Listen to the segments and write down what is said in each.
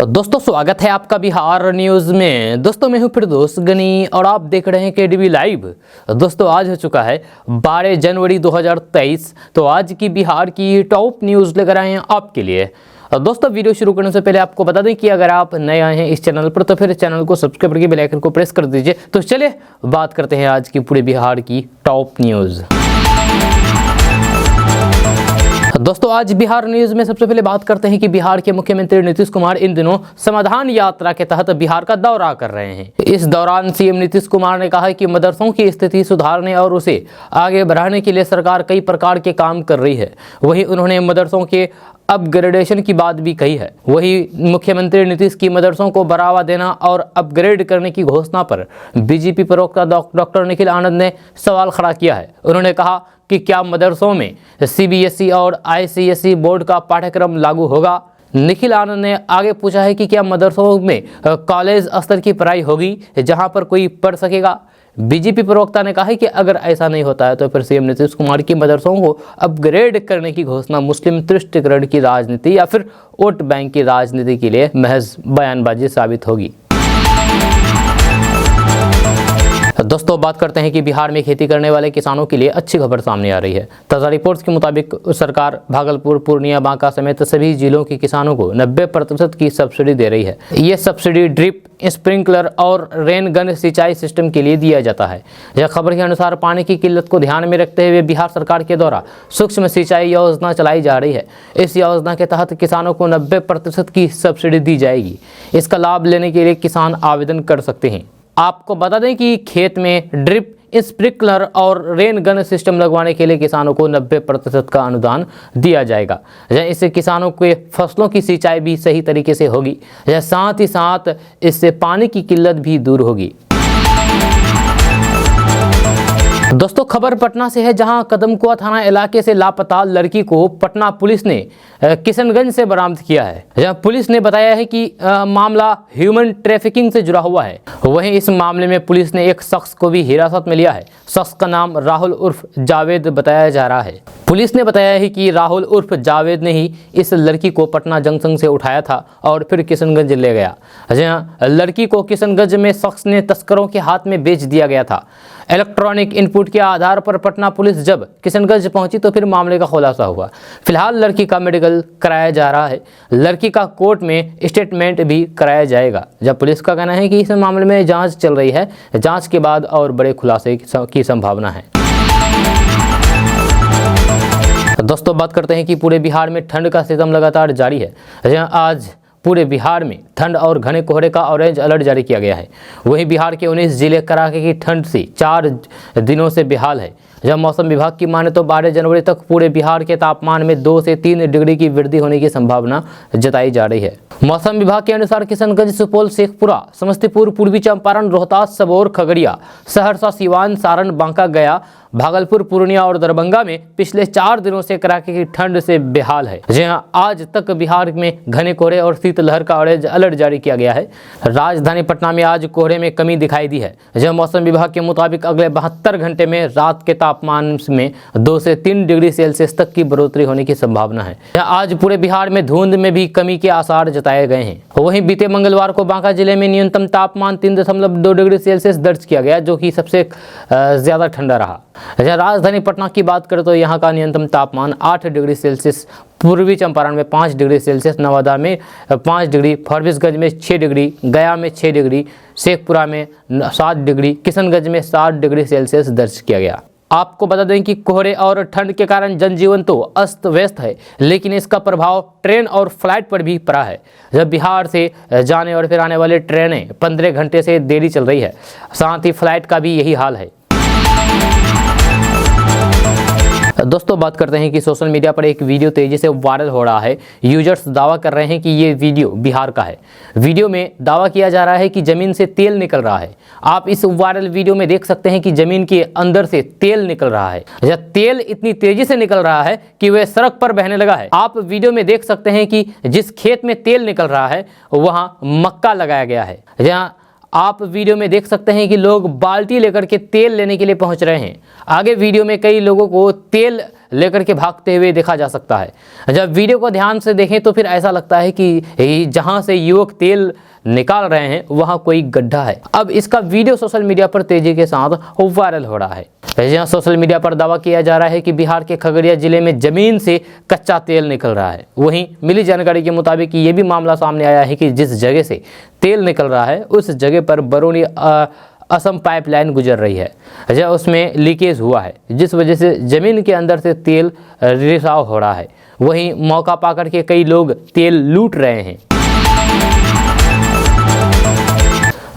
दोस्तों स्वागत है आपका बिहार न्यूज़ में। दोस्तों मैं हूं फिरदौस गनी और आप देख रहे हैं केडीवी लाइव। दोस्तों आज हो चुका है 12 जनवरी 2023। तो आज की बिहार की टॉप न्यूज़ लेकर आए हैं आपके लिए। दोस्तों वीडियो शुरू करने से पहले आपको बता दें कि अगर आप नए आए हैं इस चैनल पर तो फिर चैनल को सब्सक्राइब करके बेल आइकन को प्रेस कर दीजिए। तो चलिए बात करते हैं आज की पूरे बिहार की टॉप न्यूज़। दोस्तों आज बिहार न्यूज़ में सबसे पहले बात करते हैं कि बिहार के मुख्यमंत्री नीतीश कुमार इन दिनों समाधान यात्रा के तहत बिहार का दौरा कर रहे हैं। इस दौरान सीएम नीतीश कुमार ने कहा कि मदरसों की स्थिति सुधारने और उसे आगे बढ़ाने के लिए सरकार कई प्रकार के काम कर रही है। वहीं उन्होंने मदरसों के अपग्रेडेशन की बात भी कही है। वहीं मुख्यमंत्री नीतीश की मदरसों को बढ़ावा देना और अपग्रेड करने की घोषणा पर बीजेपी प्रवक्ता डॉक्टर निखिल आनंद ने सवाल खड़ा किया है। उन्होंने कहा कि क्या मदरसों में सीबीएसई और आईसीएसई बोर्ड का पाठ्यक्रम लागू होगा। निखिल आनंद ने आगे पूछा है कि क्या मदरसों में कॉलेज स्तर की पढ़ाई होगी जहां पर कोई पढ़ सकेगा। बीजेपी प्रवक्ता ने कहा है कि अगर ऐसा नहीं होता है तो फिर सीएम नीतीश कुमार की मदरसों को अपग्रेड करने की घोषणा मुस्लिम तुष्टिकरण की राजनीति या फिर वोट बैंक की राजनीति के लिए महज बयानबाजी साबित होगी। दोस्तों बात करते हैं कि बिहार में खेती करने वाले किसानों के लिए अच्छी खबर सामने आ रही है। ताज़ा रिपोर्ट्स के मुताबिक सरकार भागलपुर, पूर्णिया, बांका समेत सभी जिलों के किसानों को 90% की सब्सिडी दे रही है। ये सब्सिडी ड्रिप, स्प्रिंकलर और रेन गन सिंचाई सिस्टम के लिए दिया जाता है। यह खबर के अनुसार पानी की किल्लत को ध्यान में रखते हुए बिहार सरकार के द्वारा सूक्ष्म सिंचाई योजना चलाई जा रही है। इस योजना के तहत किसानों को 90% की सब्सिडी दी जाएगी। इसका लाभ लेने के लिए किसान आवेदन कर सकते हैं। आपको बता दें कि खेत में ड्रिप, स्प्रिंकलर और रेन गन सिस्टम लगवाने के लिए किसानों को 90% का अनुदान दिया जाएगा। इससे किसानों के फसलों की सिंचाई भी सही तरीके से होगी। साथ ही साथ इससे पानी की किल्लत भी दूर होगी। दोस्तों खबर पटना से है, जहां कदमकुआ थाना इलाके से लापता लड़की को पटना पुलिस ने किशनगंज से बरामद किया है। जहां पुलिस ने बताया है कि मामला ह्यूमन ट्रैफिकिंग से जुड़ा हुआ है। वहीं इस मामले में पुलिस ने एक शख्स को भी हिरासत में लिया है। शख्स का नाम राहुल उर्फ जावेद बताया जा रहा है। पुलिस ने बताया है कि राहुल उर्फ जावेद ने ही इस लड़की को पटना जंक्शन से उठाया था और फिर किशनगंज ले गया। जहां लड़की को किशनगंज में शख्स ने तस्करों के हाथ में बेच दिया गया था। इलेक्ट्रॉनिक इनपुट के आधार पर पटना पुलिस जब किशनगंज पहुंची तो फिर मामले का खुलासा हुआ। फिलहाल लड़की का मेडिकल कराया जा रहा है। लड़की का कोर्ट में स्टेटमेंट भी कराया जाएगा। जब पुलिस का कहना है कि इस मामले में जांच चल रही है, जांच के बाद और बड़े खुलासे की संभावना है। दोस्तों बात करते हैं कि पूरे बिहार में ठंड का सितम लगातार जारी है। आज पूरे बिहार में ठंड और घने कोहरे का ऑरेंज अलर्ट जारी किया गया है। वहीं बिहार के 19 जिले कड़ाके की ठंड से 4 दिनों से बेहाल है। जब मौसम विभाग की माने तो 12 जनवरी तक पूरे बिहार के तापमान में 2 से 3 डिग्री की वृद्धि होने की संभावना जताई जा रही है। मौसम विभाग के अनुसार किशनगंज, सुपौल, शेखपुरा, समस्तीपुर, पूर्वी चंपारण, रोहतास, सबौर, खगड़िया, सहरसा, सिवान, सारण, बांका, गया, भागलपुर, पूर्णिया और दरभंगा में पिछले 4 दिनों से कड़ाके की ठंड से बेहाल है। जहां आज तक बिहार में घने कोहरे और शीतलहर का ऑरेंज अलर्ट जारी किया गया है। राजधानी पटना में आज कोहरे में कमी दिखाई दी है। जहां मौसम विभाग के मुताबिक अगले 72 घंटे में रात के तापमान में 2 से 3 डिग्री सेल्सियस तक की बढ़ोतरी होने की संभावना है। आज पूरे बिहार में धुंध में भी कमी के आसार जताए गए हैं। वहीं बीते मंगलवार को बांका जिले में न्यूनतम तापमान 3.2 डिग्री सेल्सियस दर्ज किया गया, जो कि सबसे ज्यादा ठंडा रहा। राजधानी पटना की बात करें तो यहाँ का न्यूनतम तापमान 8 डिग्री सेल्सियस, पूर्वी चंपारण में 5 डिग्री सेल्सियस, नवादा में 5 डिग्री, फरबिसगंज में 6 डिग्री, गया में 6 डिग्री, शेखपुरा में 7 डिग्री, किशनगंज में 7 डिग्री सेल्सियस दर्ज किया गया। आपको बता दें कि कोहरे और ठंड के कारण जनजीवन तो अस्त व्यस्त है, लेकिन इसका प्रभाव ट्रेन और फ्लाइट पर भी पड़ा है। जब बिहार से जाने और फिर आने वाली ट्रेनें 15 घंटे से देरी चल रही है, साथ ही फ्लाइट का भी यही हाल है। दोस्तों बात करते हैं कि सोशल मीडिया पर एक वीडियो तेजी से वायरल हो रहा है। यूजर्स दावा कर रहे हैं कि ये वीडियो बिहार का है। वीडियो में दावा किया जा रहा है कि जमीन से तेल निकल रहा है। आप इस वायरल वीडियो में देख सकते हैं कि जमीन के अंदर से तेल निकल रहा है। यह तेल इतनी तेजी से निकल रहा है कि वह सड़क पर बहने लगा है। आप वीडियो में देख सकते हैं कि जिस खेत में तेल निकल रहा है वहां मक्का लगाया गया है। जहाँ आप वीडियो में देख सकते हैं कि लोग बाल्टी लेकर के तेल लेने के लिए पहुंच रहे हैं। आगे वीडियो में कई लोगों को तेल लेकर के भागते हुए देखा जा सकता है। जब वीडियो को ध्यान से देखें तो फिर ऐसा लगता है कि जहां से युवक तेल निकाल रहे हैं वहां कोई गड्ढा है। अब इसका वीडियो सोशल मीडिया पर तेजी के साथ वायरल हो रहा है। जहां सोशल मीडिया पर दावा किया जा रहा है कि बिहार के खगड़िया जिले में जमीन से कच्चा तेल निकल रहा है। वहीं मिली जानकारी के मुताबिक ये भी मामला सामने आया है कि जिस जगह से तेल निकल रहा है उस जगह पर बरौनी असम पाइपलाइन गुजर रही है, जहाँ उसमें लीकेज हुआ है, जिस वजह से जमीन के अंदर से तेल रिसाव हो रहा है। वहीं मौका पाकर के कई लोग तेल लूट रहे हैं।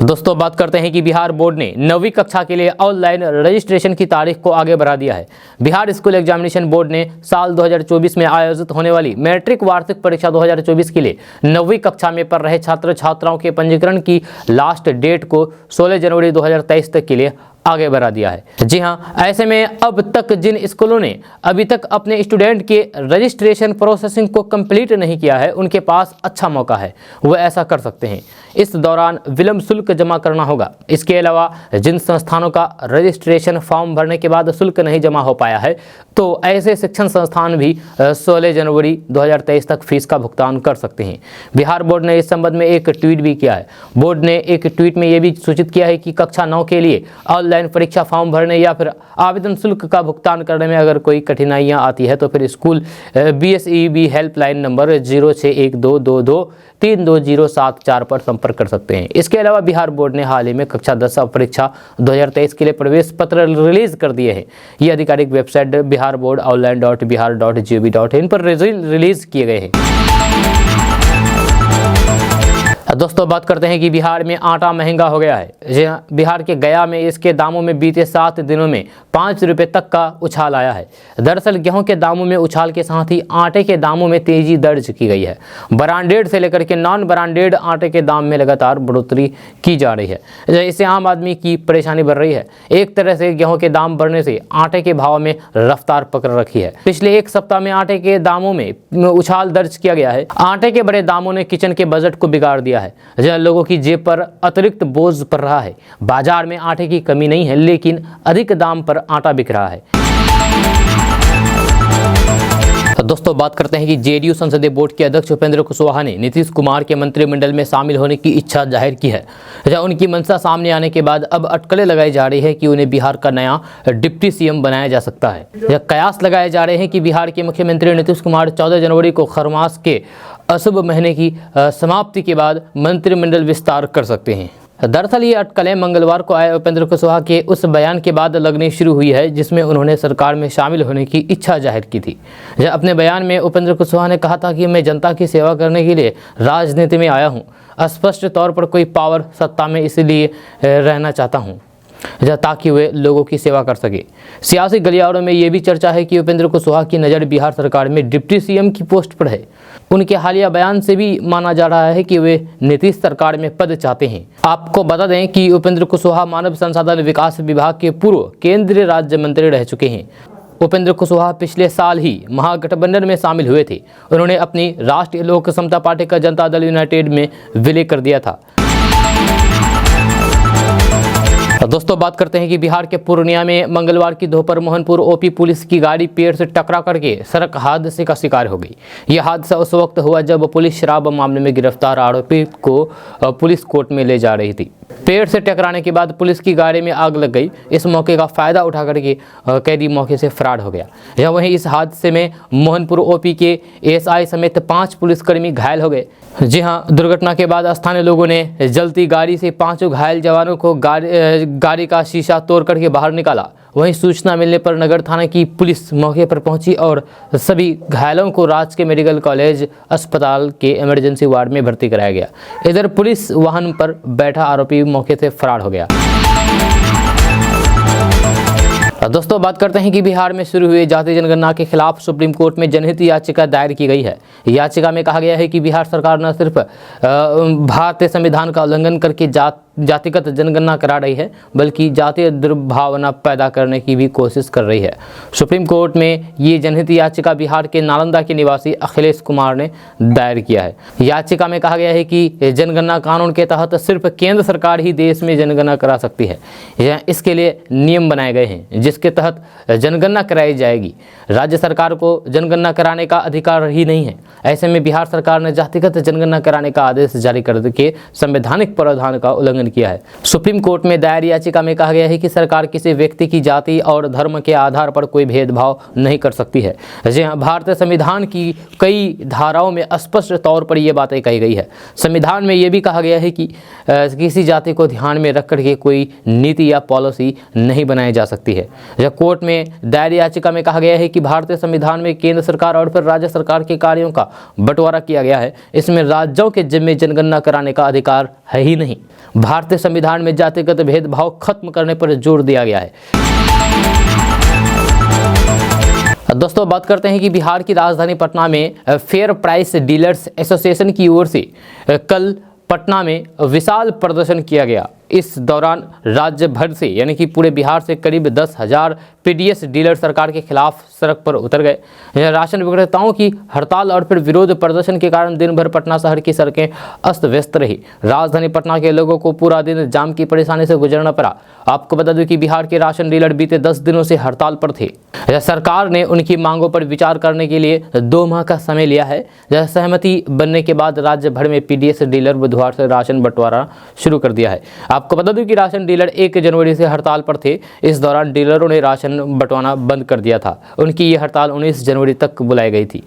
दोस्तों बात करते हैं कि बिहार बोर्ड ने 9वीं कक्षा के लिए ऑनलाइन रजिस्ट्रेशन की तारीख को आगे बढ़ा दिया है। बिहार स्कूल एग्जामिनेशन बोर्ड ने साल 2024 में आयोजित होने वाली मैट्रिक वार्षिक परीक्षा 2024 के लिए 9वीं कक्षा में पढ़ रहे छात्र छात्राओं के पंजीकरण की लास्ट डेट को 16 जनवरी 2023 तक के लिए आगे बढ़ा दिया है। जी हां, ऐसे में अब तक जिन स्कूलों ने अभी तक अपने स्टूडेंट के रजिस्ट्रेशन प्रोसेसिंग को कंप्लीट नहीं किया है उनके पास अच्छा मौका है, वह ऐसा कर सकते हैं। इस दौरान विलंब शुल्क जमा करना होगा। इसके अलावा जिन संस्थानों का रजिस्ट्रेशन फॉर्म भरने के बाद शुल्क नहीं जमा हो पाया है तो ऐसे शिक्षण संस्थान भी 16 जनवरी 2023 तक फीस का भुगतान कर सकते हैं। बिहार बोर्ड ने इस संबंध में एक ट्वीट भी किया है। बोर्ड ने एक ट्वीट में यह भी सूचित किया है कि कक्षा 9 के लिए ऑनलाइन परीक्षा फॉर्म भरने या फिर आवेदन शुल्क का भुगतान करने में अगर कोई कठिनाइयां आती है तो फिर स्कूल BSEB हेल्पलाइन नंबर 0612223207 पर संपर्क कर सकते हैं। इसके अलावा बिहार बोर्ड ने हाल ही में कक्षा 10 परीक्षा 2023 के लिए प्रवेश पत्र रिलीज कर दिए हैं। ये आधिकारिक वेबसाइट biharboard.online.bihar.gov.in पर रिलीज किए गए हैं। दोस्तों बात करते हैं कि बिहार में आटा महंगा हो गया है। बिहार के गया में इसके दामों में बीते 7 दिनों में 5 रुपये तक का उछाल आया है। दरअसल गेहूं के दामों में उछाल के साथ ही आटे के दामों में तेजी दर्ज की गई है। ब्रांडेड से लेकर के नॉन ब्रांडेड आटे के दाम में लगातार बढ़ोतरी की जा रही है। इससे आम आदमी की परेशानी बढ़ रही है। एक तरह से गेहूं के दाम बढ़ने से आटे के भाव में रफ्तार पकड़ रखी है। पिछले एक सप्ताह में आटे के दामों में उछाल दर्ज किया गया है। आटे के बड़े दामों ने किचन के बजट को बिगाड़ दिया है, जहां लोगों की जेब पर अतिरिक्त बोझ पड़ रहा है। बाजार में आटे की कमी नहीं है लेकिन अधिक दाम पर आटा बिक रहा है। दोस्तों बात करते हैं कि जेडीयू संसदीय बोर्ड के अध्यक्ष उपेंद्र कुशवाहा ने नीतीश कुमार के मंत्रिमंडल में शामिल होने की इच्छा जाहिर की है। जहां उनकी मंशा सामने आने के बाद अब अटकलें लगाई जा रही है कि उन्हें बिहार का नया डिप्टी सीएम बनाया जा सकता है। यह कयास लगाए जा रहे हैं कि बिहार के मुख्यमंत्री नीतीश कुमार 14 जनवरी को खरमास के अशुभ महीने की समाप्ति के बाद मंत्रिमंडल विस्तार कर सकते हैं। दरअसल ये अटकलें मंगलवार को आए उपेंद्र कुशवाहा के उस बयान के बाद लगनी शुरू हुई है जिसमें उन्होंने सरकार में शामिल होने की इच्छा जाहिर की थी। अपने बयान में उपेंद्र कुशवाहा ने कहा था कि मैं जनता की सेवा करने के लिए राजनीति में आया हूँ। स्पष्ट तौर पर कोई पावर सत्ता में इसलिए रहना चाहता हूँ ताकि वे लोगों की सेवा कर सके। सियासी गलियारों में ये भी चर्चा है कि उपेंद्र कुशवाहा की नज़र बिहार सरकार में डिप्टी सीएम की पोस्ट पर है। उनके हालिया बयान से भी माना जा रहा है कि वे नीतीश सरकार में पद चाहते हैं। आपको बता दें कि उपेंद्र कुशवाहा मानव संसाधन विकास विभाग के पूर्व केंद्रीय राज्य मंत्री रह चुके हैं। उपेंद्र कुशवाहा पिछले साल ही महागठबंधन में शामिल हुए थे। उन्होंने अपनी राष्ट्रीय लोक समता पार्टी का जनता दल यूनाइटेड में विलय कर दिया था। दोस्तों बात करते हैं कि बिहार के पूर्णिया में मंगलवार की दोपहर मोहनपुर ओपी पुलिस की गाड़ी पेड़ से टकरा करके सड़क हादसे का शिकार हो गई। यह हादसा उस वक्त हुआ जब पुलिस शराब मामले में गिरफ्तार आरोपी को पुलिस कोर्ट में ले जा रही थी। पेड़ से टकराने के बाद पुलिस की गाड़ी में आग लग गई। इस मौके का फायदा उठा करके कैदी मौके से फरार हो गया। वहीं इस हादसे में मोहनपुर ओपी के एएसआई समेत 5 पुलिसकर्मी घायल हो गए। जी हां, दुर्घटना के बाद स्थानीय लोगों ने जलती गाड़ी से 5 घायल जवानों को गाड़ी का शीशा तोड़ करके बाहर निकाला। वहीं सूचना मिलने पर नगर थाना की पुलिस मौके पर पहुंची और सभी घायलों को राजकीय मेडिकल कॉलेज अस्पताल के इमरजेंसी वार्ड में भर्ती कराया गया। इधर पुलिस वाहन पर बैठा आरोपी मौके से फरार हो गया। दोस्तों बात करते हैं कि बिहार में शुरू हुई जाति जनगणना के खिलाफ सुप्रीम कोर्ट में जनहित याचिका दायर की गई है। याचिका में कहा गया है कि बिहार सरकार न सिर्फ भारतीय संविधान का उल्लंघन करके जाति जातिगत जनगणना करा रही है बल्कि जातीय दुर्भावना पैदा करने की भी कोशिश कर रही है। सुप्रीम कोर्ट में ये जनहित याचिका बिहार के नालंदा के निवासी अखिलेश कुमार ने दायर किया है। याचिका में कहा गया है कि जनगणना कानून के तहत सिर्फ केंद्र सरकार ही देश में जनगणना करा सकती है। इसके लिए नियम बनाए गए हैं जिसके तहत जनगणना कराई जाएगी। राज्य सरकार को जनगणना कराने का अधिकार ही नहीं है। ऐसे में बिहार सरकार ने जातिगत जनगणना कराने का आदेश जारी करके संवैधानिक प्रावधान का उल्लंघन किया है। सुप्रीम कोर्ट में दायर याचिका में कहा गया है कि सरकार किसी व्यक्ति की जाति और धर्म के आधार पर कोई भेदभाव नहीं कर सकती है। जी हाँ, भारतीय संविधान की कई धाराओं में स्पष्ट तौर पर यह बातें कही गई है। संविधान में यह भी कहा गया है कि किसी जाति को ध्यान में रख करके कोई नीति या पॉलिसी नहीं बनाई जा सकती है। कोर्ट में दायर याचिका में कहा गया है कि भारतीय संविधान में केंद्र सरकार और फिर राज्य सरकार के कार्यों का बंटवारा किया गया है। इसमें राज्यों के जिम्मे जनगणना कराने का अधिकार है ही नहीं। भारतीय संविधान में जातिगत भेदभाव खत्म करने पर जोर दिया गया है। दोस्तों, बात करते हैं कि बिहार की राजधानी पटना में फेयर प्राइस डीलर्स एसोसिएशन की ओर से कल पटना में विशाल प्रदर्शन किया गया। इस दौरान राज्य भर से यानी कि पूरे बिहार से करीब 10,000 पीडीएस डीलर सरकार के खिलाफ सड़क पर उतर गए। राशन विक्रेताओं की हड़ताल और फिर विरोध प्रदर्शन के कारण दिन भर पटना शहर की सड़कें अस्त व्यस्त रही। राजधानी पटना के लोगों को पूरा दिन जाम की परेशानी से गुजरना पड़ा। आपको बता दूं कि बिहार के राशन डीलर बीते 10 दिनों से हड़ताल पर थे। सरकार ने उनकी मांगों पर विचार करने के लिए 2 माह का समय लिया है। सहमति बनने के बाद राज्य भर में पीडीएस डीलर बुधवार से राशन बंटवारा शुरू कर दिया है। आपको बता दूं कि राशन डीलर 1 जनवरी से हड़ताल पर थे। इस दौरान डीलरों ने राशन बंटवाना बंद कर दिया था। उनकी ये हड़ताल 19 जनवरी तक बुलाई गई थी।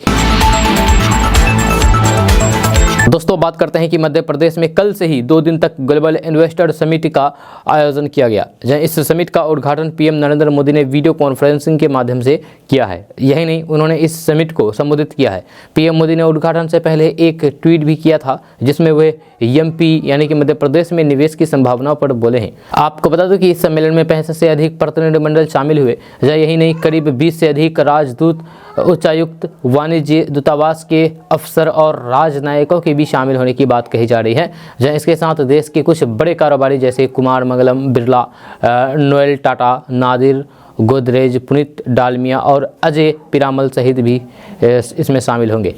दोस्तों, बात करते हैं कि मध्य प्रदेश में कल से ही 2 दिन तक ग्लोबल इन्वेस्टर समिट का आयोजन किया गया। इस समिट का उद्घाटन पीएम नरेंद्र मोदी ने वीडियो कॉन्फ्रेंसिंग के माध्यम से किया है। यही नहीं, उन्होंने इस समिट को संबोधित किया है। पीएम मोदी ने उद्घाटन से पहले एक ट्वीट भी किया था जिसमें वे एमपी यानी कि मध्य प्रदेश में निवेश की संभावनाओं पर बोले हैं। आपको बता दूं कि इस सम्मेलन में 65 से अधिक प्रतिनिधिमंडल शामिल हुए। यही नहीं, करीब 20 से अधिक राजदूत, उच्चायुक्त, वाणिज्य दूतावास के अफसर और राजनयिकों के भी शामिल होने की बात कही जा रही है। इसके साथ देश के कुछ बड़े कारोबारी जैसे कुमार मंगलम, बिरला, नोएल, टाटा, नादिर, गोदरेज, पुनीत डालमिया और अजय पीरामल सहित भी इसमें शामिल होंगे।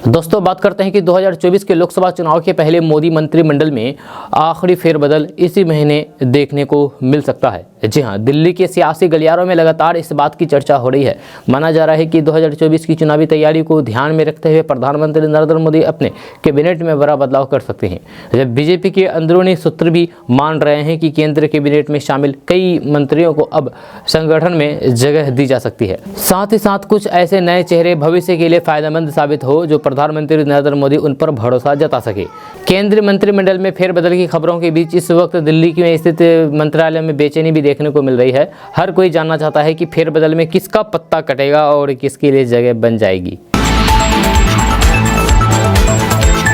दोस्तों, बात करते हैं कि 2024 के लोकसभा चुनाव के पहले मोदी मंत्रिमंडल में आखिरी फेरबदल इसी महीने देखने को मिल सकता है। जी हां, दिल्ली के सियासी गलियारों में लगातार इस बात की चर्चा हो रही है। माना जा रहा है कि 2024 की चुनावी तैयारी को ध्यान में रखते हुए प्रधानमंत्री नरेंद्र मोदी अपने कैबिनेट में बड़ा बदलाव कर सकते हैं। जब बीजेपी के अंदरूनी सूत्र भी मान रहे हैं कि केंद्रीय कैबिनेट में शामिल कई मंत्रियों को अब संगठन में जगह दी जा सकती है। साथ ही साथ कुछ ऐसे नए चेहरे भविष्य के लिए फायदेमंद साबित हो जो प्रधानमंत्री नरेंद्र मोदी उन पर भरोसा जता सके। केंद्रीय मंत्रिमंडल में फेरबदल की खबरों के बीच इस वक्त दिल्ली में स्थित मंत्रालय में बेचैनी भी देखने को मिल रही है। हर कोई जानना चाहता है कि फेरबदल में किसका पत्ता कटेगा और किसके लिए जगह बन जाएगी।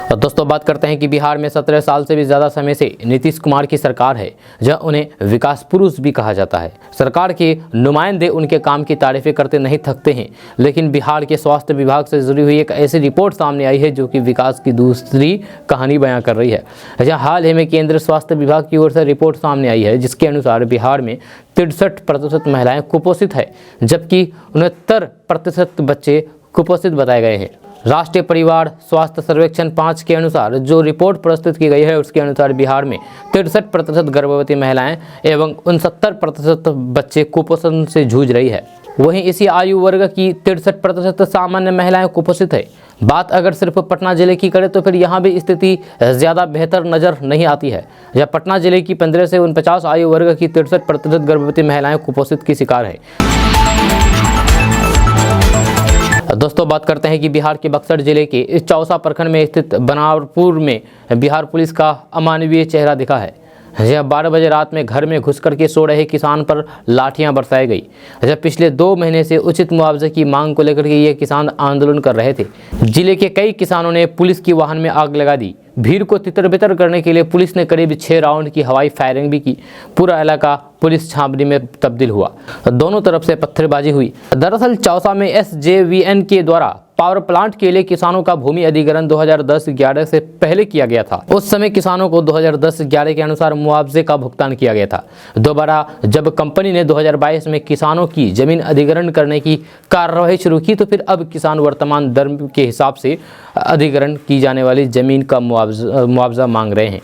तो दोस्तों, बात करते हैं कि बिहार में 17 साल से भी ज़्यादा समय से नीतीश कुमार की सरकार है, जहां उन्हें विकास पुरुष भी कहा जाता है। सरकार के नुमाइंदे उनके काम की तारीफें करते नहीं थकते हैं, लेकिन बिहार के स्वास्थ्य विभाग से जुड़ी हुई एक ऐसी रिपोर्ट सामने आई है जो कि विकास की दूसरी कहानी बयां कर रही है। जहाँ हाल ही में केंद्रीय स्वास्थ्य विभाग की ओर से रिपोर्ट सामने आई है जिसके अनुसार बिहार में 63% महिलाएं कुपोषित है, जबकि 69% बच्चे कुपोषित बताए गए हैं। राष्ट्रीय परिवार स्वास्थ्य सर्वेक्षण 5 के अनुसार जो रिपोर्ट प्रस्तुत की गई है उसके अनुसार बिहार में 63% गर्भवती महिलाएं एवं 69% बच्चे कुपोषण से जूझ रही है। वहीं इसी आयु वर्ग की 63% सामान्य महिलाएं कुपोषित है। बात अगर सिर्फ पटना जिले की करें तो फिर यहाँ भी स्थिति ज़्यादा बेहतर नज़र नहीं आती है। जब पटना जिले की 15 से 49 आयु वर्ग की 63% गर्भवती महिलाएं कुपोषित की शिकार है। दोस्तों, बात करते हैं कि बिहार के बक्सर जिले के इस चौसा प्रखंड में स्थित बनारपुर में बिहार पुलिस का अमानवीय चेहरा दिखा है। जब 12 बजे रात में घर में घुस करके सो रहे किसान पर लाठियां बरसाई गई। जब पिछले 2 महीने से उचित मुआवजे की मांग को लेकर के ये किसान आंदोलन कर रहे थे। जिले के कई किसानों ने पुलिस की वाहन में आग लगा दी। भीड़ को तितर-बितर करने के लिए पुलिस ने करीब 6 राउंड की हवाई फायरिंग भी की। पूरा इलाका पुलिस छावनी में तब्दील हुआ। दोनों तरफ से पत्थरबाजी हुई। दरअसल चौसा में SJVN के द्वारा पावर प्लांट के लिए किसानों का भूमि अधिग्रहण 2010-11 से पहले किया गया था। उस समय किसानों को 2010-11 के अनुसार मुआवजे का भुगतान किया गया था। दोबारा जब कंपनी ने 2022 में किसानों की जमीन अधिग्रहण करने की कार्रवाई शुरू की तो फिर अब किसान वर्तमान दर के हिसाब से अधिग्रहण की जाने वाली जमीन का मुआवजा मांग रहे हैं,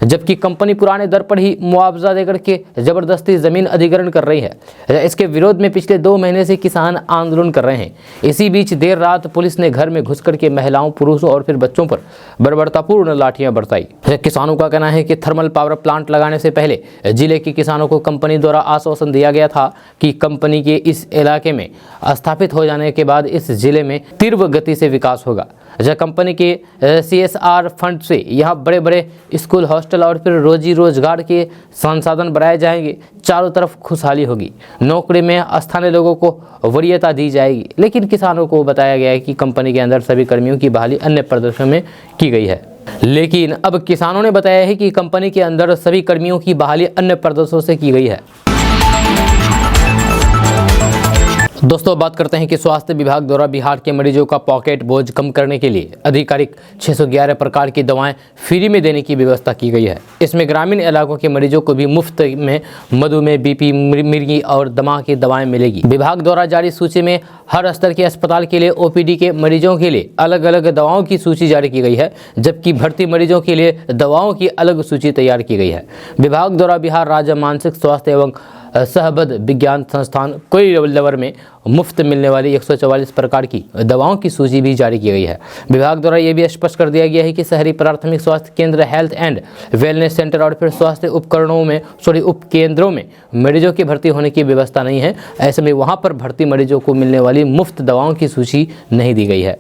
जबकि कंपनी पुराने दर पर ही मुआवजा देकर के जबरदस्ती जमीन अधिग्रहण कर रही है। इसके विरोध में पिछले 2 महीने से किसान आंदोलन कर रहे हैं। इसी बीच देर रात पुलिस ने घर में घुसकर के महिलाओं, पुरुषों और फिर बच्चों पर बर्बरतापूर्ण लाठियां बरसाई। किसानों का कहना है कि थर्मल पावर प्लांट लगाने से पहले जिले के किसानों को कंपनी द्वारा आश्वासन दिया गया था कि कंपनी के इस इलाके में स्थापित हो जाने के बाद इस जिले में तीव्र गति से विकास होगा। कंपनी के CSR फंड से यहाँ बड़े बड़े स्कूल, हॉस्टल और फिर रोजी रोजगार के संसाधन बनाए जाएंगे। चारों तरफ खुशहाली होगी, नौकरी में स्थानीय लोगों को वरीयता दी जाएगी। लेकिन किसानों को बताया गया है कि कंपनी के अंदर सभी कर्मियों की बहाली अन्य प्रदेशों में की गई है। लेकिन अब किसानों ने बताया है कि कंपनी के अंदर सभी कर्मियों की बहाली अन्य प्रदेशों से की गई है। दोस्तों, बात करते हैं कि स्वास्थ्य विभाग द्वारा बिहार के मरीजों का पॉकेट बोझ कम करने के लिए आधिकारिक 611 प्रकार की दवाएं फ्री में देने की व्यवस्था की गई है। इसमें ग्रामीण इलाकों के मरीजों को भी मुफ्त में मधुमेह, BP, मिर्गी और दमा की दवाएं मिलेगी। विभाग द्वारा जारी सूची में हर स्तर के अस्पताल के लिए OPD के मरीजों के लिए अलग अलग दवाओं की सूची जारी की गई है, जबकि भर्ती मरीजों के लिए दवाओं की अलग सूची तैयार की गई है। विभाग द्वारा बिहार राज्य मानसिक स्वास्थ्य एवं सहबद्ध विज्ञान संस्थान कोइलवर में मुफ्त मिलने वाली 144 प्रकार की दवाओं की सूची भी जारी की गई है। विभाग द्वारा यह भी स्पष्ट कर दिया गया है कि शहरी प्राथमिक स्वास्थ्य केंद्र, हेल्थ एंड वेलनेस सेंटर और फिर स्वास्थ्य उपकेंद्रों में मरीजों की भर्ती होने की व्यवस्था नहीं है। ऐसे में वहां पर भर्ती मरीजों को मिलने वाली मुफ्त दवाओं की सूची नहीं दी गई है।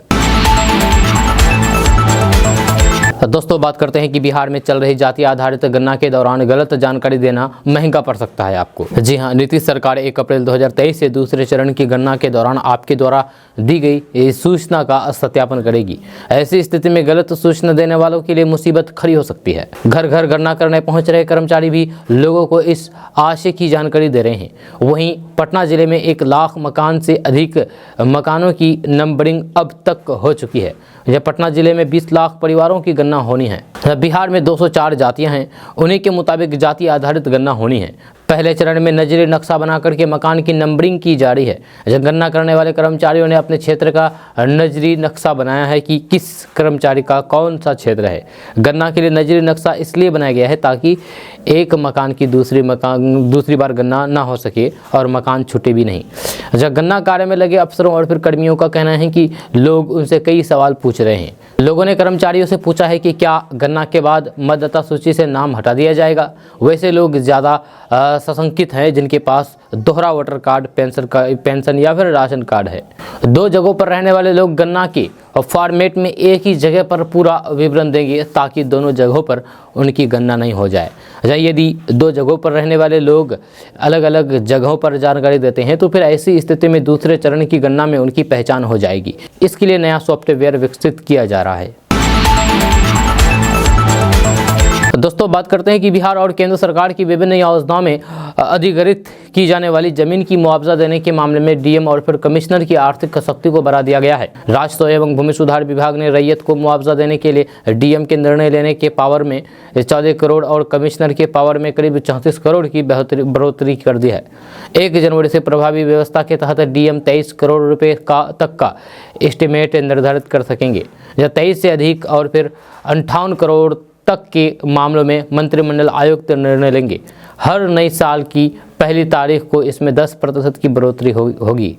दोस्तों, बात करते हैं कि बिहार में चल रही जाति आधारित गणना के दौरान गलत जानकारी देना महंगा पड़ सकता है आपको। जी हां, नीतीश सरकार 1 अप्रैल 2023 से दूसरे चरण की गणना के दौरान आपके द्वारा दी गई सूचना का सत्यापन करेगी। ऐसी स्थिति में गलत सूचना देने वालों के लिए मुसीबत खड़ी हो सकती है। घर घर गणना करने पहुंच रहे कर्मचारी भी लोगों को इस आशय की जानकारी दे रहे हैं। वहीं पटना जिले में 1 लाख मकान से अधिक मकानों की नंबरिंग अब तक हो चुकी है। यह पटना जिले में 20 लाख परिवारों की गणना होनी है। बिहार में 204 जातियां हैं, उन्हीं के मुताबिक जाति आधारित गणना होनी है। पहले चरण में नजरी नक्शा बनाकर के मकान की नंबरिंग की जा रही है। जब गणना करने वाले कर्मचारियों ने अपने क्षेत्र का नजरी नक्शा बनाया है कि किस कर्मचारी का कौन सा क्षेत्र है। गणना के लिए नजरी नक्शा इसलिए बनाया गया है ताकि एक मकान की दूसरी बार गणना ना हो सके और मकान छूटे भी नहीं। जब गणना कार्य में लगे अफसरों और फिर कर्मियों का कहना है कि लोग उनसे कई सवाल पूछ रहे हैं। लोगों ने कर्मचारियों से पूछा है कि क्या गणना के बाद मतदाता सूची से नाम हटा दिया जाएगा। वैसे लोग ज़्यादा सशंकित हैं जिनके पास दोहरा वोटर कार्ड, पेंशन या फिर राशन कार्ड है। 2 जगहों पर रहने वाले लोग गणना के फॉर्मेट में एक ही जगह पर पूरा विवरण देंगे ताकि दोनों जगहों पर उनकी गणना नहीं हो जाए। यदि 2 जगहों पर रहने वाले लोग अलग अलग जगहों पर जानकारी देते हैं तो फिर ऐसी स्थिति में दूसरे चरण की गणना में उनकी पहचान हो जाएगी। इसके लिए नया सॉफ्टवेयर विकसित किया जा रहा है। दोस्तों, बात करते हैं कि बिहार और केंद्र सरकार की विभिन्न योजनाओं में अधिग्रहित की जाने वाली जमीन की मुआवजा देने के मामले में DM और फिर कमिश्नर की आर्थिक शक्ति को बढ़ा दिया गया है। राजस्व एवं भूमि सुधार विभाग ने रैयत को मुआवजा देने के लिए DM के निर्णय लेने के पावर में 14 करोड़ और कमिश्नर के पावर में करीब 34 करोड़ की बढ़ोतरी कर दी है। 1 जनवरी से प्रभावी व्यवस्था के तहत DM 23 करोड़ रुपए तक का एस्टिमेट निर्धारित कर सकेंगे। 23 से अधिक और फिर 58 करोड़ तक के मामलों में मंत्रिमंडल आयुक्त निर्णय लेंगे। हर नई साल की पहली तारीख को इसमें 10% की बढ़ोतरी होगी।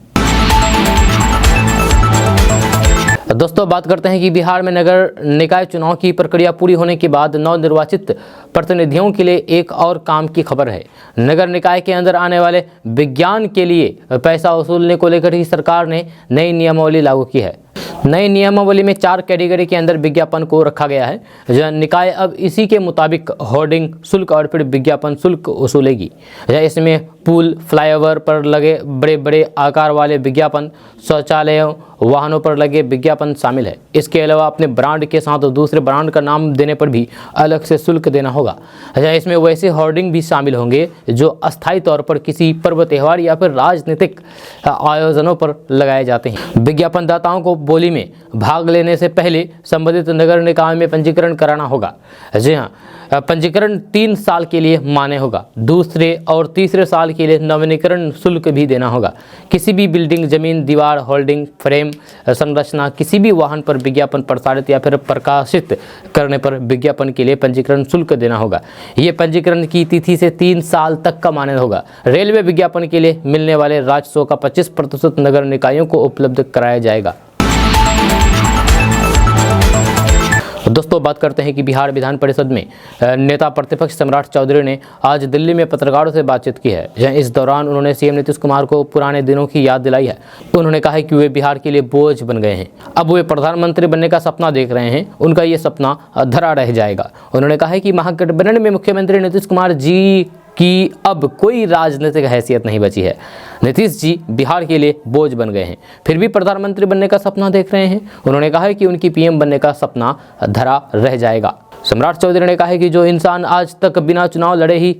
दोस्तों, बात करते हैं कि बिहार में नगर निकाय चुनाव की प्रक्रिया पूरी होने के बाद नवनिर्वाचित प्रतिनिधियों के लिए एक और काम की खबर है। नगर निकाय के अंदर आने वाले विज्ञान के लिए पैसा वसूलने को लेकर ही सरकार ने नई नियमावली लागू की है। नई नियमावली में 4 कैटेगरी के अंदर विज्ञापन को रखा गया है। निकाय अब इसी के मुताबिक होर्डिंग शुल्क और फिर विज्ञापन शुल्क वसूलेगी। इसमें पुल फ्लाईओवर पर लगे बड़े बड़े आकार वाले विज्ञापन, शौचालयों, वाहनों पर लगे विज्ञापन शामिल है। इसके अलावा अपने ब्रांड के साथ दूसरे ब्रांड का नाम देने पर भी अलग से शुल्क देना होगा। इसमें वैसे होर्डिंग भी शामिल होंगे जो अस्थायी तौर पर किसी पर्व, त्यौहार या फिर राजनीतिक आयोजनों पर लगाए जाते हैं। विज्ञापनदाताओं को बोली में भाग लेने से पहले संबंधित नगर निकाय में पंजीकरण कराना होगा। जी हाँ, पंजीकरण 3 साल के लिए मान्य होगा। दूसरे और तीसरे साल के लिए नवीनीकरण शुल्क भी देना होगा। किसी भी बिल्डिंग, जमीन, दीवार, होल्डिंग, फ्रेम, संरचना, किसी भी वाहन पर विज्ञापन प्रसारित या फिर प्रकाशित करने पर विज्ञापन के लिए पंजीकरण शुल्क देना होगा। ये पंजीकरण की तिथि से 3 साल तक का मान्य होगा। रेलवे विज्ञापन के लिए मिलने वाले राजस्व का 25% नगर निकायों को उपलब्ध कराया जाएगा। दोस्तों, बात करते हैं कि बिहार विधान परिषद में नेता प्रतिपक्ष सम्राट चौधरी ने आज दिल्ली में पत्रकारों से बातचीत की है। जहां इस दौरान उन्होंने सीएम नीतीश कुमार को पुराने दिनों की याद दिलाई है। उन्होंने कहा है कि वे बिहार के लिए बोझ बन गए हैं, अब वे प्रधानमंत्री बनने का सपना देख रहे हैं, उनका ये सपना धरा रह जाएगा। उन्होंने कहा है कि महागठबंधन में मुख्यमंत्री नीतीश कुमार जी की अब कोई राजनीतिक हैसियत नहीं बची है। नीतीश जी बिहार के लिए बोझ बन गए हैं, फिर भी प्रधानमंत्री बनने का सपना देख रहे हैं। उन्होंने कहा है कि उनकी पीएम बनने का सपना धरा रह जाएगा। सम्राट चौधरी ने कहा है कि जो इंसान आज तक बिना चुनाव लड़े ही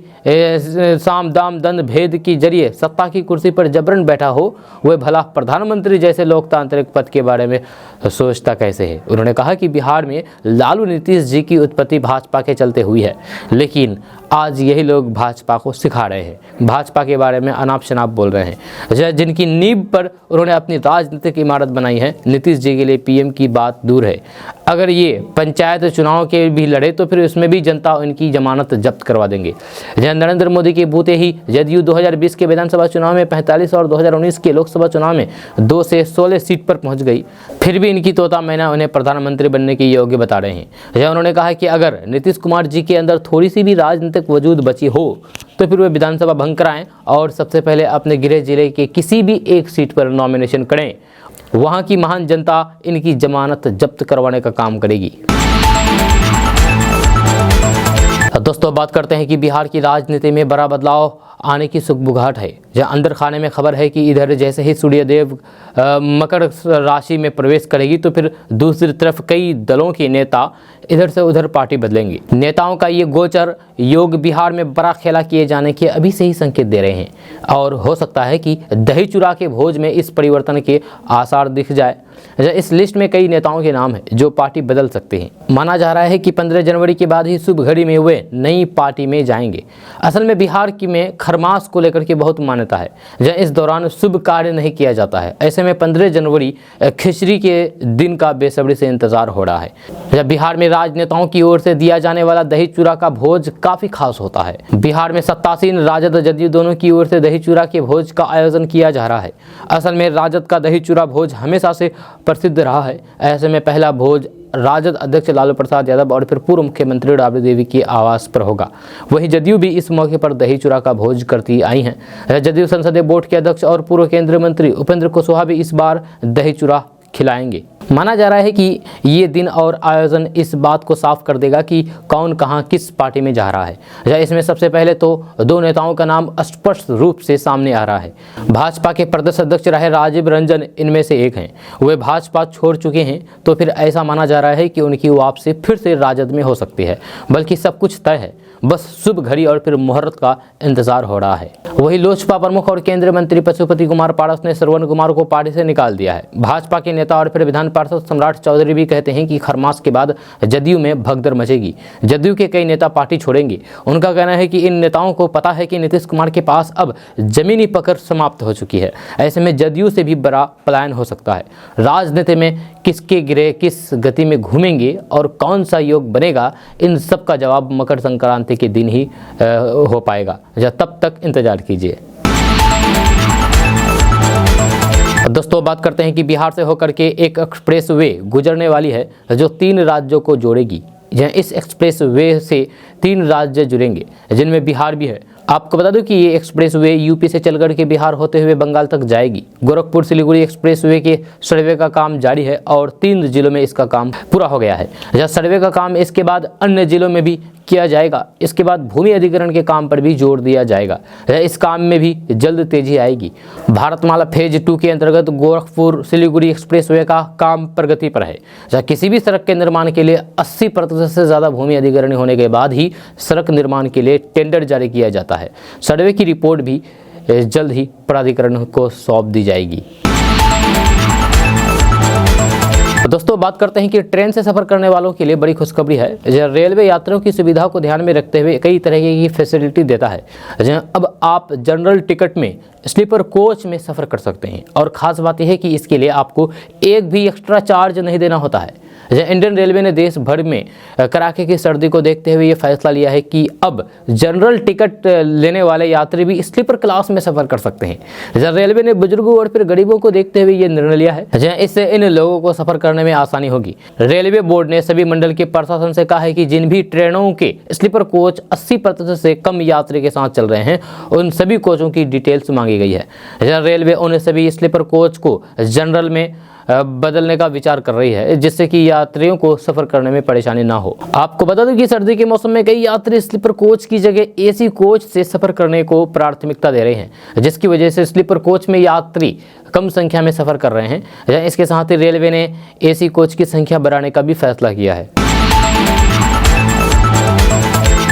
साम दाम दंड भेद के जरिए सत्ता की कुर्सी पर जबरन बैठा हो, वह भला प्रधानमंत्री जैसे लोकतांत्रिक पद के बारे में सोचता कैसे है। उन्होंने कहा कि बिहार में लालू नीतीश जी की उत्पत्ति भाजपा के चलते हुई है, लेकिन आज यही लोग भाजपा को सिखा रहे हैं, भाजपा के बारे में अनाप शनाप बोल रहे हैं। जिनकी नींव पर उन्होंने अपनी राजनीतिक इमारत बनाई है, नीतीश जी के लिए पीएम की बात दूर है। अगर ये पंचायत चुनाव के भी लड़े तो फिर उसमें भी जनता उनकी जमानत जब्त करवा देंगे। नरेंद्र मोदी के बूते ही जदयू 2020 के विधानसभा चुनाव में 45 और 2019 के लोकसभा चुनाव में 2 से 16 सीट पर पहुंच गई, फिर भी इनकी तोता मैना उन्हें प्रधानमंत्री बनने के योग्य बता रहे हैं। उन्होंने कहा कि अगर नीतीश कुमार जी के अंदर थोड़ी सी भी राजनीतिक वजूद बची हो तो फिर वे विधानसभा भंग कराएं और सबसे पहले अपने गृह जिले के किसी भी एक सीट पर नॉमिनेशन करें। वहां की महान जनता इनकी जमानत जब्त करवाने का काम करेगी। दोस्तों, बात करते हैं कि बिहार की राजनीति में बड़ा बदलाव आने की सुगबुगाहट है। जहां अंदर खाने में खबर है कि इधर जैसे ही सूर्यदेव मकर राशि में प्रवेश करेगी तो फिर दूसरी तरफ कई दलों के नेता इधर से उधर पार्टी बदलेंगे। नेताओं का ये गोचर योग बिहार में बड़ा खेला किए जाने के अभी से ही संकेत दे रहे हैं और हो सकता है कि दही चूड़ा के भोज में इस परिवर्तन के आसार दिख जाए। इस लिस्ट में कई नेताओं के नाम हैं जो पार्टी बदल सकते हैं। माना जा रहा है कि 15 जनवरी के बाद ही शुभ घड़ी में वे नई पार्टी में जाएंगे। असल में बिहार की में खरमास को लेकर के बहुत मान्यता है, जहाँ इस दौरान शुभ कार्य नहीं किया जाता है। ऐसे में 15 जनवरी खिचड़ी के दिन का बेसब्री से इंतजार हो रहा है। जब बिहार में राजनेताओं की ओर से दिया जाने वाला दही चूड़ा का भोज काफी खास होता है। बिहार में सत्तासीन राजद जदयू दोनों की ओर से दही चूड़ा के भोज का आयोजन किया जा रहा है। असल में राजद का दही चूड़ा भोज हमेशा से प्रसिद्ध रहा है। ऐसे में पहला भोज राजद अध्यक्ष लालू प्रसाद यादव और फिर पूर्व मुख्यमंत्री राबड़ी देवी के आवास पर होगा। वहीं जदयू भी इस मौके पर दही चूड़ा का भोज करती आई हैं। जदयू संसदीय बोर्ड के अध्यक्ष और पूर्व केंद्रीय मंत्री उपेंद्र कुशवाहा भी इस बार दही चूड़ा खिलाएंगे। माना जा रहा है कि ये दिन और आयोजन इस बात को साफ कर देगा कि कौन कहां किस पार्टी में जा रहा है। इसमें सबसे पहले तो 2 नेताओं का नाम स्पष्ट रूप से सामने आ रहा है। भाजपा के प्रदेश अध्यक्ष रहे राजीव रंजन इनमें से एक हैं। वे भाजपा छोड़ चुके हैं तो फिर ऐसा माना जा रहा है कि उनकी वापसी फिर से राजद में हो सकती है। बल्कि सब कुछ तय है, बस शुभ घड़ी और फिर मुहूर्त का इंतजार हो रहा है। वही लोजपा प्रमुख और केंद्रीय मंत्री पशुपति कुमार पारस ने श्रवण कुमार को पार्टी से निकाल दिया है। भाजपा के नेता और फिर विधान पार्षद सम्राट चौधरी भी कहते हैं कि खरमास के बाद जदयू में भगदड़ मचेगी। जदयू के कई नेता पार्टी छोड़ेंगे। उनका कहना है कि इन नेताओं को पता है कि नीतीश कुमार के पास अब जमीनी पकड़ समाप्त हो चुकी है। ऐसे में जदयू से भी बड़ा पलायन हो सकता है। राजनीति में किसके गिरे किस गति में घूमेंगे और कौन सा योग बनेगा, इन सब का जवाब मकर संक्रांति के दिन ही हो पाएगा। तब तक इंतजार कीजिए। दोस्तों, बात करते हैं कि बिहार से होकर के एक एक्सप्रेस वे गुजरने वाली है जो 3 राज्यों को जोड़ेगी। इस एक्सप्रेस वे से 3 राज्य जुड़ेंगे जिनमें बिहार भी है। आपको बता दूं कि ये एक्सप्रेस वे यूपी से चलकर के बिहार होते हुए बंगाल तक जाएगी। गोरखपुर सिलीगुड़ी एक्सप्रेस वे के सर्वे का काम जारी है और 3 जिलों में इसका काम पूरा हो गया है। सर्वे का काम इसके बाद अन्य जिलों में भी किया जाएगा। इसके बाद भूमि अधिग्रहण के काम पर भी जोर दिया जाएगा। इस काम में भी जल्द तेजी आएगी। भारतमाला फेज 2 के अंतर्गत गोरखपुर सिलीगुड़ी एक्सप्रेसवे का काम प्रगति पर है, जहाँ किसी भी सड़क के निर्माण के लिए 80% से ज़्यादा भूमि अधिग्रहण होने के बाद ही सड़क निर्माण के लिए टेंडर जारी किया जाता है। सर्वे की रिपोर्ट भी जल्द ही प्राधिकरण को सौंप दी जाएगी। दोस्तों बात करते हैं कि ट्रेन से सफर करने वालों के लिए बड़ी खुशखबरी है। रेलवे यात्रियों की सुविधा को ध्यान में रखते हुए कई तरह की फैसिलिटी देता है। अब आप जनरल टिकट में स्लीपर कोच में सफ़र कर सकते हैं और ख़ास बात यह है कि इसके लिए आपको एक भी एक्स्ट्रा चार्ज नहीं देना होता है। इंडियन रेलवे ने देश भर में कड़ाके की सर्दी को देखते हुए ये फैसला लिया है कि अब जनरल टिकट लेने वाले यात्री भी स्लीपर क्लास में सफ़र कर सकते हैं। रेलवे ने बुजुर्गों और फिर गरीबों को देखते हुए ये निर्णय लिया है। इससे इन लोगों को सफ़र करने में आसानी होगी। रेलवे बोर्ड ने सभी मंडल के प्रशासन से कहा है कि जिन भी ट्रेनों के स्लीपर कोच 80% से कम यात्री के साथ चल रहे हैं, उन सभी कोचों की डिटेल्स मांगी गई है। रेलवे उन सभी स्लीपर कोच को जनरल में बदलने का विचार कर रही है, जिससे कि यात्रियों को सफर करने में परेशानी ना हो। आपको बता दूं कि सर्दी के मौसम में कई यात्री स्लीपर कोच की जगह एसी कोच से सफर करने को प्राथमिकता दे रहे हैं, जिसकी वजह से स्लीपर कोच में यात्री कम संख्या में सफर कर रहे हैं। इसके साथ ही रेलवे ने एसी कोच की संख्या बढ़ाने का भी फैसला किया है।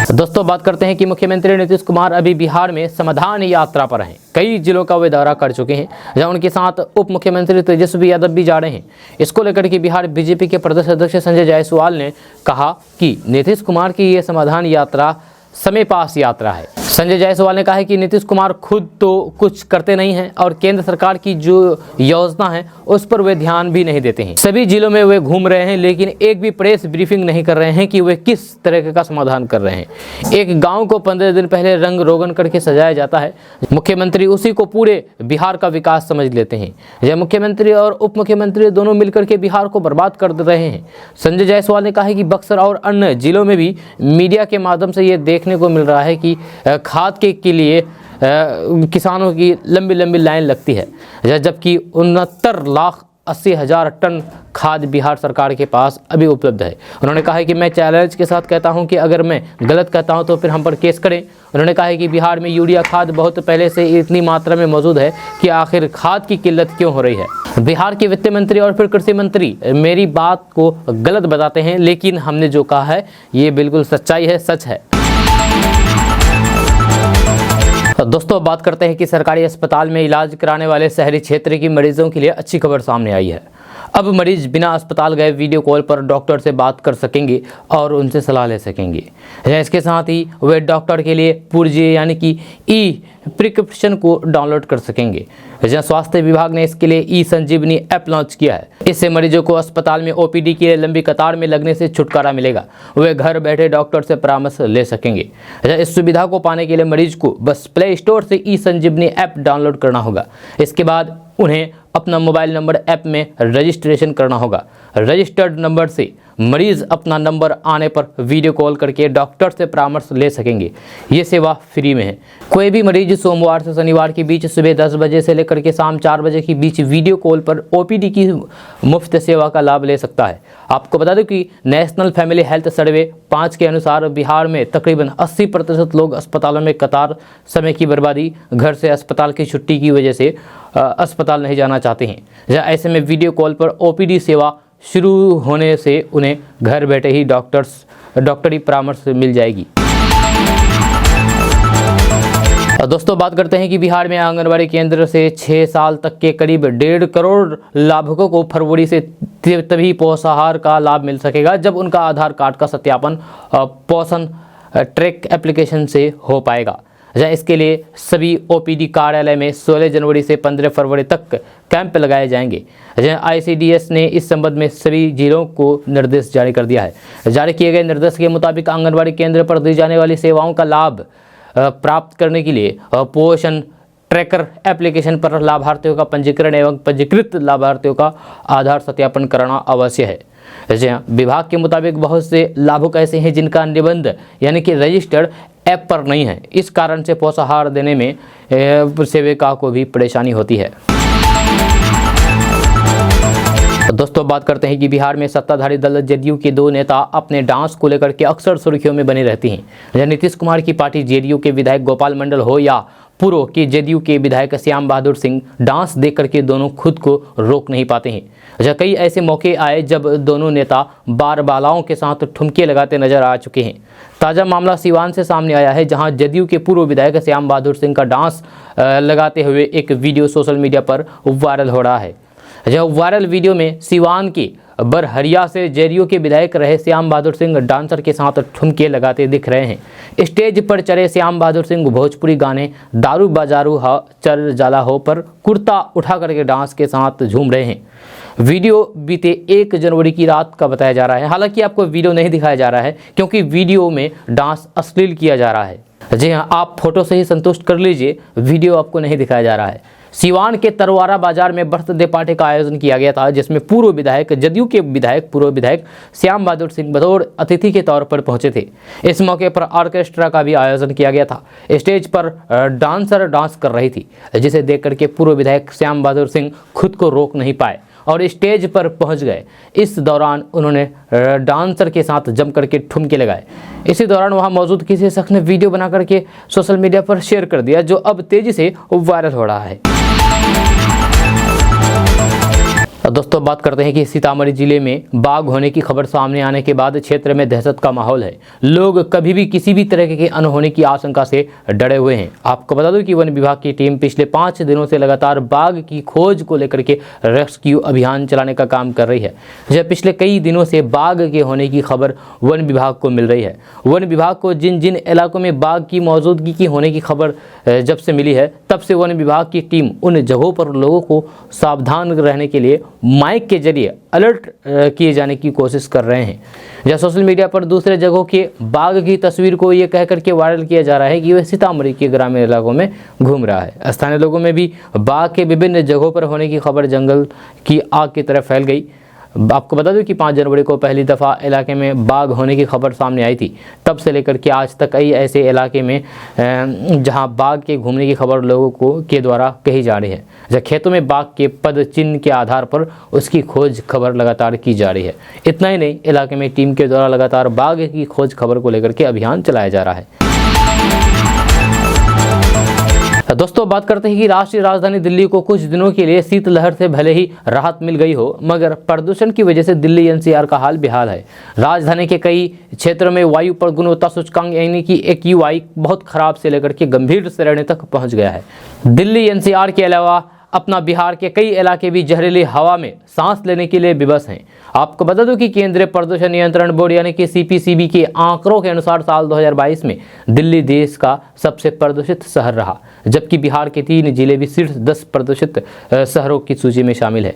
दोस्तों बात करते हैं कि मुख्यमंत्री नीतीश कुमार अभी बिहार में समाधान यात्रा पर हैं। कई जिलों का वे दौरा कर चुके हैं, जहां उनके साथ उप मुख्यमंत्री तेजस्वी यादव भी जा रहे हैं। इसको लेकर के बिहार बीजेपी के प्रदेश अध्यक्ष संजय जायसवाल ने कहा कि नीतीश कुमार की ये समाधान यात्रा समय पास यात्रा है। संजय जायसवाल ने कहा है कि नीतीश कुमार खुद तो कुछ करते नहीं हैं और केंद्र सरकार की जो योजना है उस पर वे ध्यान भी नहीं देते हैं। सभी जिलों में वे घूम रहे हैं, लेकिन एक भी प्रेस ब्रीफिंग नहीं कर रहे हैं कि वे किस तरह का समाधान कर रहे हैं। एक गांव को 15 दिन पहले रंग रोगन करके सजाया जाता है। मुख्यमंत्री उसी को पूरे बिहार का विकास समझ लेते हैं। यह मुख्यमंत्री और उप मुख्यमंत्री दोनों मिलकर के बिहार को बर्बाद कर रहे हैं। संजय जायसवाल ने कहा है कि बक्सर और अन्य जिलों में भी मीडिया के माध्यम से ये देखने को मिल रहा है कि खाद के लिए किसानों की लंबी लंबी लाइन लगती है, जबकि 69,80,000 टन खाद बिहार सरकार के पास अभी उपलब्ध है। उन्होंने कहा है कि मैं चैलेंज के साथ कहता हूं कि अगर मैं गलत कहता हूं तो फिर हम पर केस करें। उन्होंने कहा है कि बिहार में यूरिया खाद बहुत पहले से इतनी मात्रा में मौजूद है कि आखिर खाद की किल्लत क्यों हो रही है। बिहार के वित्त मंत्री और फिर कृषि मंत्री मेरी बात को गलत बताते हैं, लेकिन हमने जो कहा है ये बिल्कुल सच्चाई है, सच है। दोस्तों बात करते हैं कि सरकारी अस्पताल में इलाज कराने वाले शहरी क्षेत्र की मरीजों के लिए अच्छी खबर सामने आई है। अब मरीज बिना अस्पताल गए वीडियो कॉल पर डॉक्टर से बात कर सकेंगे और उनसे सलाह ले सकेंगे। इसके साथ ही वे डॉक्टर के लिए पुर्जे यानी कि ई प्रिस्क्रिप्शन को डाउनलोड कर सकेंगे। स्वास्थ्य विभाग ने इसके लिए ई संजीवनी ऐप लॉन्च किया है। इससे मरीजों को अस्पताल में ओपीडी के लिए लंबी कतार में लगने से छुटकारा मिलेगा। वे घर बैठे डॉक्टर से परामर्श ले सकेंगे। इस सुविधा को पाने के लिए मरीज को बस प्ले स्टोर से ई संजीवनी ऐप डाउनलोड करना होगा। इसके बाद उन्हें अपना मोबाइल नंबर ऐप में रजिस्ट्रेशन करना होगा। रजिस्टर्ड नंबर से मरीज अपना नंबर आने पर वीडियो कॉल करके डॉक्टर से परामर्श ले सकेंगे। ये सेवा फ्री में है। कोई भी मरीज सोमवार से शनिवार के बीच सुबह 10 बजे से लेकर के शाम 4 बजे के बीच वीडियो कॉल पर ओपीडी की मुफ्त सेवा का लाभ ले सकता है। आपको बता दें कि नेशनल फैमिली हेल्थ सर्वे 5 के अनुसार बिहार में तकरीबन 80% लोग अस्पतालों में कतार, समय की बर्बादी, घर से अस्पताल की छुट्टी की वजह से अस्पताल नहीं जाना चाहते हैं। ऐसे में वीडियो कॉल पर ओपीडी सेवा शुरू होने से उन्हें घर बैठे ही डॉक्टरी परामर्श मिल जाएगी। दोस्तों बात करते हैं कि बिहार में आंगनबाड़ी केंद्र से 6 साल तक के करीब 1.5 करोड़ लाभुकों को फरवरी से तभी पोषाहार का लाभ मिल सकेगा जब उनका आधार कार्ड का सत्यापन पोषण ट्रैक एप्लीकेशन से हो पाएगा। इसके लिए सभी ओपीडी कार्यालय में 16 जनवरी से 15 फरवरी तक कैंप लगाए जाएंगे। आईसीडीएस ने इस संबंध में सभी जिलों को निर्देश जारी कर दिया है। जारी किए गए निर्देश के मुताबिक आंगनबाड़ी केंद्र पर दी जाने वाली सेवाओं का लाभ प्राप्त करने के लिए पोषण ट्रैकर एप्लीकेशन पर लाभार्थियों का पंजीकरण एवं पंजीकृत लाभार्थियों का आधार सत्यापन कराना अवश्य है। विभाग के मुताबिक बहुत से लाभुक ऐसे हैं जिनका निबंध यानी कि रजिस्टर्ड ऐप पर नहीं है। इस कारण से पोषाहार देने में सेविका को भी परेशानी होती है। दोस्तों बात करते हैं कि बिहार में सत्ताधारी दल जेडीयू के दो नेता अपने डांस को लेकर के अक्सर सुर्खियों में बने रहती हैं। यह नीतीश कुमार की पार्टी जेडीयू के विधायक गोपाल मंडल हो या पूर्व के जेडीयू के विधायक श्याम बहादुर सिंह, डांस देख करके दोनों खुद को रोक नहीं पाते हैं। कई ऐसे मौके आए जब दोनों नेता बारबालाओं के साथ ठुमके लगाते नजर आ चुके हैं। ताज़ा मामला सीवान से सामने आया है, जहां जेडीयू के पूर्व विधायक श्याम बहादुर सिंह का डांस लगाते हुए एक वीडियो सोशल मीडिया पर वायरल हो रहा है। वायरल वीडियो में सीवान के बरहरिया से जेडीयू के विधायक रहे श्याम बहादुर सिंह डांसर के साथ ठुमके लगाते दिख रहे हैं। स्टेज पर चढ़े श्याम बहादुर सिंह भोजपुरी गाने दारू बाजारू हा चल जाला हो पर कुर्ता उठा करके डांस के साथ झूम रहे हैं। वीडियो बीते 1 जनवरी की रात का बताया जा रहा है। हालांकि आपको वीडियो नहीं दिखाया जा रहा है क्योंकि वीडियो में डांस अश्लील किया जा रहा है। जी हाँ, आप फोटो से ही संतुष्ट कर लीजिए, वीडियो आपको नहीं दिखाया जा रहा है। सीवान के तरवारा बाजार में बर्थडे पार्टी का आयोजन किया गया था, जिसमें पूर्व विधायक जेडीयू के पूर्व विधायक श्याम बहादुर सिंह बतौर अतिथि के तौर पर पहुंचे थे। इस मौके पर ऑर्केस्ट्रा का भी आयोजन किया गया था। स्टेज पर डांसर डांस कर रही थी, जिसे देख करके पूर्व विधायक श्याम बहादुर सिंह खुद को रोक नहीं पाए और स्टेज पर पहुंच गए। इस दौरान उन्होंने डांसर के साथ जम करके ठुमके लगाए। इसी दौरान वहां मौजूद किसी शख्स ने वीडियो बना करके सोशल मीडिया पर शेयर कर दिया, जो अब तेजी से वायरल हो रहा है। दोस्तों बात करते हैं कि सीतामढ़ी जिले में बाघ होने की खबर सामने आने के बाद क्षेत्र में दहशत का माहौल है। लोग कभी भी किसी भी तरह के अनहोनी की आशंका से डरे हुए हैं। आपको बता दूं कि वन विभाग की टीम पिछले 5 दिनों से लगातार बाघ की खोज को लेकर के रेस्क्यू अभियान चलाने का काम कर रही है। जब पिछले कई दिनों से बाघ के होने की खबर वन विभाग को मिल रही है। वन विभाग को जिन जिन इलाकों में बाघ की मौजूदगी की होने की खबर जब से मिली है, तब से वन विभाग की टीम उन जगहों पर लोगों को सावधान रहने के लिए माइक के जरिए अलर्ट किए जाने की कोशिश कर रहे हैं। जहाँ सोशल मीडिया पर दूसरे जगहों के बाघ की तस्वीर को ये कह करके वायरल किया जा रहा है कि वह सीतामढ़ी के ग्रामीण इलाकों में घूम रहा है। स्थानीय लोगों में भी बाघ के विभिन्न जगहों पर होने की खबर जंगल की आग की तरह फैल गई। आपको बता दूं कि 5 जनवरी को पहली दफ़ा इलाके में बाघ होने की खबर सामने आई थी। तब से लेकर के आज तक कई ऐसे इलाके में जहां बाघ के घूमने की खबर लोगों के द्वारा कही जा रही है। जब खेतों में बाघ के पद चिन्ह के आधार पर उसकी खोज खबर लगातार की जा रही है। इतना ही नहीं, इलाके में टीम के द्वारा लगातार बाघ की खोज खबर को लेकर के अभियान चलाया जा रहा है। दोस्तों बात करते हैं कि राष्ट्रीय राजधानी दिल्ली को कुछ दिनों के लिए शीतलहर से भले ही राहत मिल गई हो, मगर प्रदूषण की वजह से दिल्ली एनसीआर का हाल बेहाल है। राजधानी के कई क्षेत्रों में वायु पर गुणवत्ता सूचकांक यानी कि AQI बहुत खराब से लेकर के गंभीर श्रेणी तक पहुंच गया है। दिल्ली एनसीआर के अलावा अपना बिहार के कई इलाके भी जहरीली हवा में सांस लेने के लिए विवश हैं। आपको बता दूं कि केंद्रीय प्रदूषण नियंत्रण बोर्ड यानी कि CPCB के आंकड़ों के अनुसार साल 2022 में दिल्ली देश का सबसे प्रदूषित शहर रहा, जबकि बिहार के 3 जिले भी शीर्ष 10 प्रदूषित शहरों की सूची में शामिल है।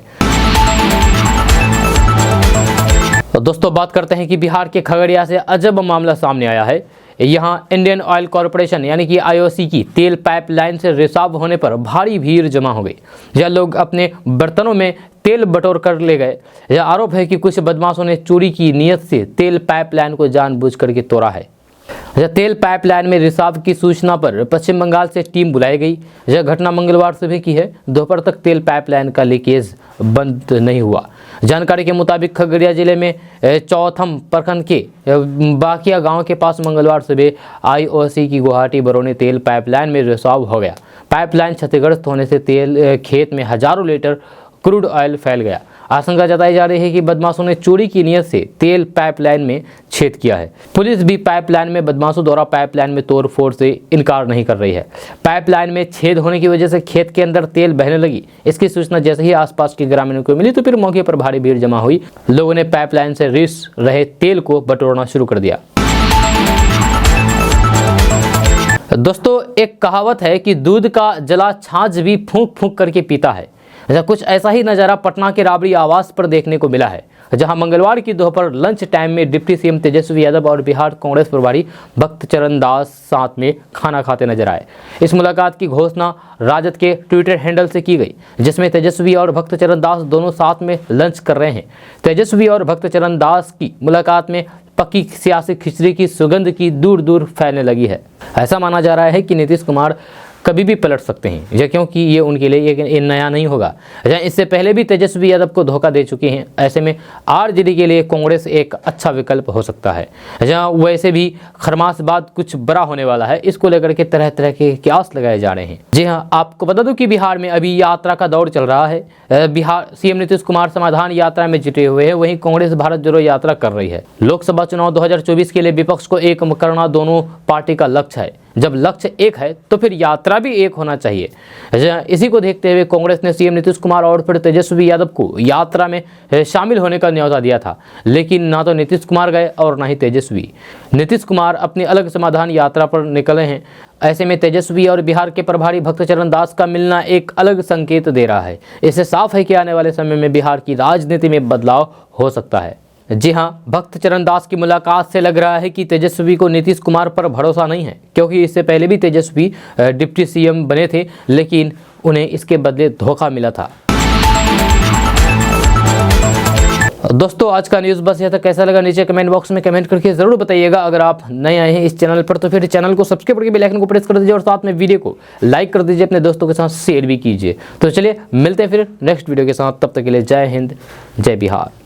तो दोस्तों बात करते हैं कि बिहार के खगड़िया से अजब मामला सामने आया है। यहां इंडियन ऑयल कॉरपोरेशन यानी कि IOC की तेल पाइपलाइन से रिसाव होने पर भारी भीड़ जमा हो गई। यह लोग अपने बर्तनों में तेल बटोर कर ले गए। यह आरोप है कि कुछ बदमाशों ने चोरी की नीयत से तेल पाइपलाइन को जानबूझ करके तोड़ा है। यह तेल पाइपलाइन में रिसाव की सूचना पर पश्चिम बंगाल से टीम बुलाई गई। यह घटना मंगलवार सुबह की है। दोपहर तक तेल पाइपलाइन का लीकेज बंद नहीं हुआ। जानकारी के मुताबिक खगड़िया जिले में चौथम प्रखंड के बाकिया गांव के पास मंगलवार सुबह IOC की गुवाहाटी बरौनी तेल पाइपलाइन में रिसाव हो गया। पाइपलाइन क्षतिग्रस्त होने से तेल खेत में हजारों लीटर क्रूड ऑयल फैल गया। आशंका जताई जा रही है कि बदमाशों ने चोरी की नीयत से तेल पाइपलाइन में छेद किया है। पुलिस भी पाइपलाइन में बदमाशों द्वारा पाइपलाइन में तोड़फोड़ से इनकार नहीं कर रही है। पाइपलाइन में छेद होने की वजह से खेत के अंदर तेल बहने लगी। इसकी सूचना जैसे ही आसपास के ग्रामीणों को मिली तो फिर मौके पर भारी भीड़ जमा हुई। लोगों ने पाइपलाइन से रिस रहे तेल को बटोरना शुरू कर दिया। दोस्तों एक कहावत है कि दूध का जला छाछ भी फूंक फूंक करके पीता है। कुछ ऐसा ही नज़ारा पटना के राबड़ी आवास पर देखने को मिला है, जहां मंगलवार की दोपहर लंच टाइम में डिप्टी CM तेजस्वी यादव और बिहार कांग्रेस प्रभारी भक्त चरण दास साथ में खाना खाते नजर आए। इस मुलाकात की घोषणा राजद के ट्विटर हैंडल से की गई, जिसमें तेजस्वी और भक्त चरण दास दोनों साथ में लंच कर रहे हैं। तेजस्वी और भक्त चरण दास की मुलाकात में पक्की सियासी खिचड़ी की सुगंध की दूर दूर फैलने लगी है। ऐसा माना जा रहा है कि नीतीश कुमार कभी भी पलट सकते हैं, यह क्योंकि ये उनके लिए ये नया नहीं होगा। इससे पहले भी तेजस्वी यादव को धोखा दे चुके हैं। ऐसे में आरजेडी के लिए कांग्रेस एक अच्छा विकल्प हो सकता है। जहाँ वैसे भी खरमास बाद कुछ बड़ा होने वाला है, इसको लेकर के तरह तरह के क्यास लगाए जा रहे हैं। जी हाँ, आपको बता दूं कि बिहार में अभी यात्रा का दौर चल रहा है। बिहार सीएम नीतीश कुमार समाधान यात्रा में जुटे हुए हैं, वहीं कांग्रेस भारत जोड़ो यात्रा कर रही है। लोकसभा चुनाव 2024 के लिए विपक्ष को एक करना दोनों पार्टी का लक्ष्य है। जब लक्ष्य एक है तो फिर यात्रा भी एक होना चाहिए। इसी को देखते हुए कांग्रेस ने सीएम नीतीश कुमार और फिर तेजस्वी यादव को यात्रा में शामिल होने का न्योता दिया था, लेकिन ना तो नीतीश कुमार गए और ना ही तेजस्वी। नीतीश कुमार अपनी अलग समाधान यात्रा पर निकले हैं। ऐसे में तेजस्वी और बिहार के प्रभारी भक्तचरण दास का मिलना एक अलग संकेत दे रहा है। इससे साफ है कि आने वाले समय में बिहार की राजनीति में बदलाव हो सकता है। जी हाँ, भक्तचरण दास की मुलाकात से लग रहा है कि तेजस्वी को नीतीश कुमार पर भरोसा नहीं है, क्योंकि इससे पहले भी तेजस्वी डिप्टी सीएम बने थे, लेकिन उन्हें इसके बदले धोखा मिला था। दोस्तों, आज का न्यूज़ बस यह था। कैसा लगा नीचे कमेंट बॉक्स में कमेंट करके ज़रूर बताइएगा। अगर आप नए आए हैं इस चैनल पर तो फिर चैनल को सब्सक्राइब करके बेल आइकन को प्रेस कर दीजिए और साथ में वीडियो को लाइक कर दीजिए, अपने दोस्तों के साथ शेयर भी कीजिए। तो चलिए मिलते हैं फिर नेक्स्ट वीडियो के साथ, तब तक के लिए जय हिंद, जय बिहार।